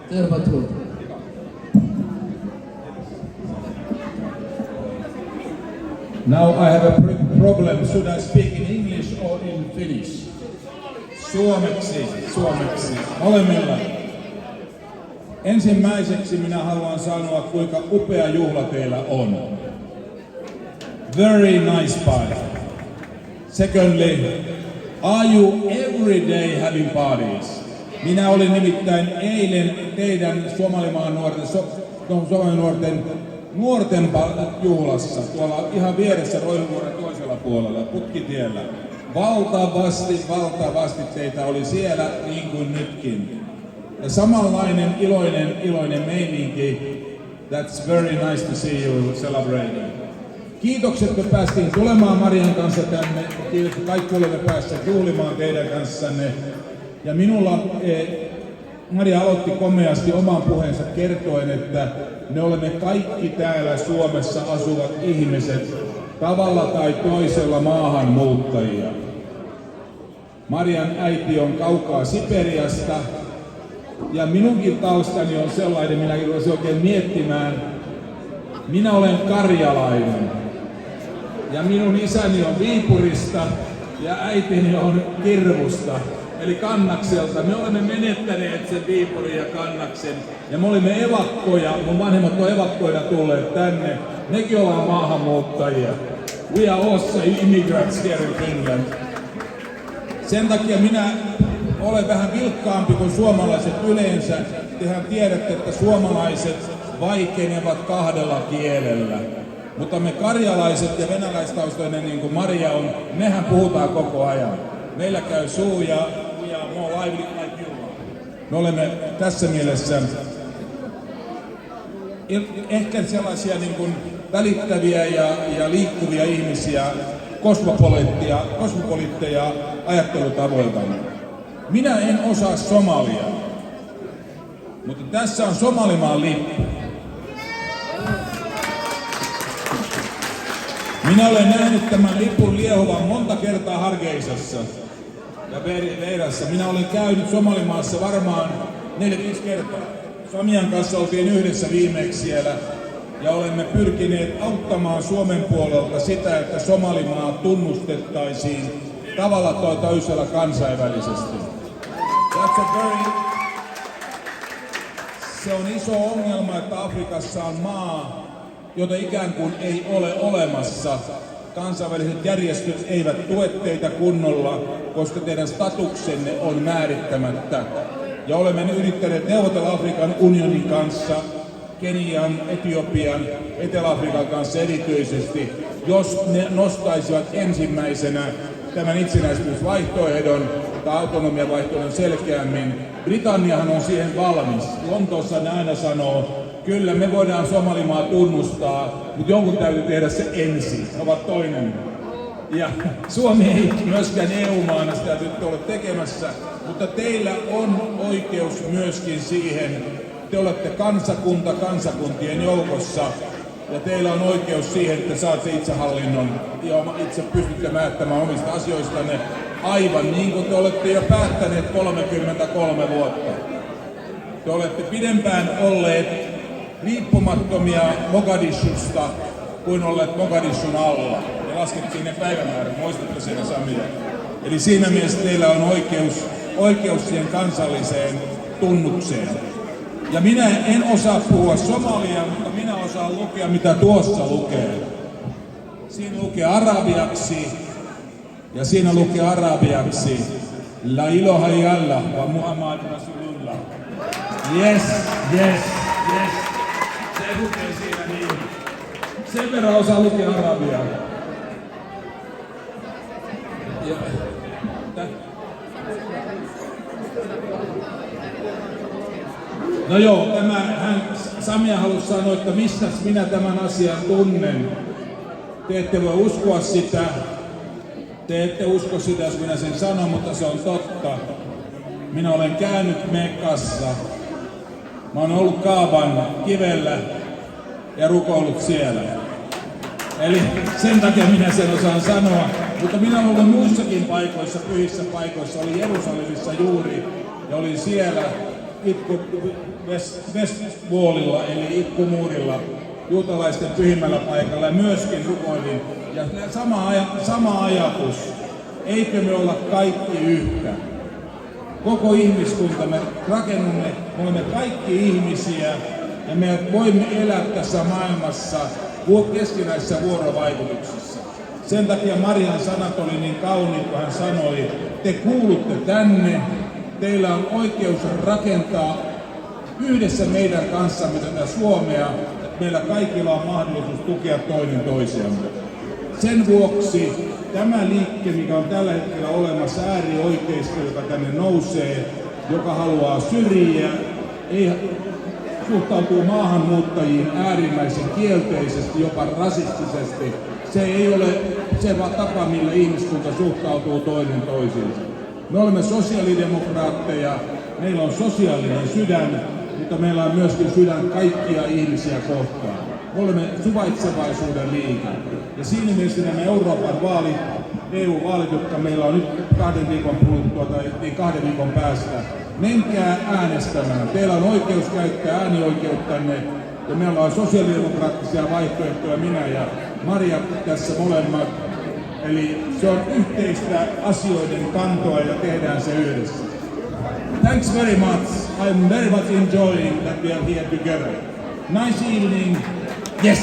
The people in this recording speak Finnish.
Tervetuloa. Now I have a problem. Should I speak in English or in Finnish? Suomeksi. Molemmilla. Ensimmäiseksi minä haluan sanoa, kuinka upea juhla teillä on. Very nice party. Secondly, are you every day having parties? Minä olin nimittäin eilen teidän Somalimaan nuorten juhlassa, tuolla ihan vieressä Roihuvuoren toisella puolella, Putkitiellä. Valtavasti teitä oli siellä, niin kuin nytkin. Ja samanlainen iloinen meininki. That's very nice to see you celebrating. Kiitokset, että päästiin tulemaan Marian kanssa tänne. Kiitos, että kaikki olemme päässeet juhlimaan teidän kanssanne. Ja minulla Maria aloitti komeasti oman puheensa kertoen, että me olemme kaikki täällä Suomessa asuvat ihmiset tavalla tai toisella maahanmuuttajia. Marian äiti on kaukaa Siperiasta ja minunkin taustani on sellainen, minä rupesin oikein miettimään. Minä olen karjalainen ja minun isäni on Viipurista ja äitini on Kirvusta. Eli Kannakselta. Me olemme menettäneet sen Viipurin ja Kannaksen. Ja me olimme evakkoja, mun vanhemmat on evakkoina tulleet tänne. Nekin ollaan maahanmuuttajia. We are also immigrants here in Finland. Sen takia minä olen vähän vilkkaampi kuin suomalaiset yleensä. Tehän tiedätte, että suomalaiset vaikenevat kahdella kielellä. Mutta me karjalaiset ja venäläistaustainen, niin kuin Maria on, mehän puhutaan koko ajan. Meillä käy suu ja more lively like you. Me olemme tässä mielessä ehkä sellaisia niin kuin välittäviä ja liikkuvia ihmisiä, kosmopoliitteja ajattelutavoilta. Minä en osaa somalia, mutta tässä on Somalimaan lippu. Minä olen nähnyt tämän lipun liehuvan monta kertaa Hargeisassa ja Veirassa. Minä olen käynyt Somalimaassa varmaan 4-5 kertaa. Samian kanssa oltiin yhdessä viimeksi siellä ja olemme pyrkineet auttamaan Suomen puolelta sitä, että Somalimaa tunnustettaisiin tavalla tai toisella kansainvälisesti. Se on iso ongelma, että Afrikassa on maa, jota ikään kuin ei ole olemassa. Kansainväliset järjestöt eivät tue teitä kunnolla, koska teidän statuksenne on määrittämättä. Ja olemme yrittäneet neuvotella Afrikan unionin kanssa, Kenian, Etiopian, Etelä-Afrikan kanssa erityisesti, jos ne nostaisivat ensimmäisenä tämän itsenäisyysvaihtoehdon tai autonomiavaihtoehdon selkeämmin. Britanniahan on siihen valmis. Lontoossa ne aina sanoo, kyllä me voidaan Somalimaa tunnustaa, mutta jonkun täytyy tehdä se ensin. Ne ovat toinen. Ja Suomi ei myöskään EU-maana sitä nyt ole tekemässä, mutta teillä on oikeus myöskin siihen. Te olette kansakunta kansakuntien joukossa ja teillä on oikeus siihen, että saatte itsehallinnon ja itse pystytte päättämään omista asioistanne aivan niin kuin te olette jo päättäneet 33 vuotta. Te olette pidempään olleet riippumattomia Mogadishusta kuin olleet Mogadishun alla. Me laskettiin ne päivämäärät, muistatte sen Samia. Eli siinä mielessä teillä on oikeus siihen kansalliseen tunnukseen. Ja minä en osaa puhua somalia, mutta minä osaan lukea mitä tuossa lukee. Siinä lukee arabiaksi ja siinä lukee arabiaksi La ilaha illallah wa Muhammad Rasulullah. Yes. Se lukee siinä niin. Sen verran osaa lukea arabiaa. No joo, Samia halusi sanoa, että mistä minä tämän asian tunnen. Te ette voi uskoa sitä. Te ette usko sitä, jos minä sen sanon, mutta se on totta. Minä olen käynyt Mekkassa. Mä oon ollut Kaaban kivellä ja rukoillut siellä. Eli sen takia minä sen osaan sanoa. Mutta minä olen ollut muissakin paikoissa, pyhissä paikoissa. Olin Jerusalemissa juuri ja olin siellä Westwallilla eli ikkumuurilla juutalaisten pyhimmällä paikalla ja myöskin rukoilin. Ja sama ajatus, eikö me olla kaikki yhtä? Koko ihmiskunta, me rakennumme, me olemme kaikki ihmisiä ja me voimme elää tässä maailmassa keskinäisissä vuorovaikutuksissa. Sen takia Marian sanat oli niin kauniit, kun hän sanoi, te kuulutte tänne, teillä on oikeus rakentaa yhdessä meidän kanssamme tätä Suomea, että meillä kaikilla on mahdollisuus tukea toinen toisiamme. Sen vuoksi tämä liike, mikä on tällä hetkellä olemassa, äärioikeisto, joka tänne nousee, joka haluaa syrjiä, suhtautuu maahanmuuttajiin äärimmäisen kielteisesti, jopa rasistisesti. Se ei ole se tapa, millä ihmiskunta suhtautuu toinen toisiinsa. Me olemme sosiaalidemokraatteja, meillä on sosiaalinen sydän, mutta meillä on myöskin sydän kaikkia ihmisiä kohtaan. Me olemme suvaitsevaisuuden liike. Ja siinä mielessä nämä Euroopan vaalit, EU-vaalit, jotka meillä on nyt 2 viikon kuluttua tai 2 viikon päästä, menkää äänestämään. Teillä on oikeus käyttää äänioikeuttanne ja meillä on sosiaalidemokraattisia vaihtoehtoja, minä ja Maria tässä molemmat. Eli se on yhteistä asioiden kantoa ja tehdään se yhdessä. Thanks very much. I'm very much enjoying that we are here together. Nice evening. Yes.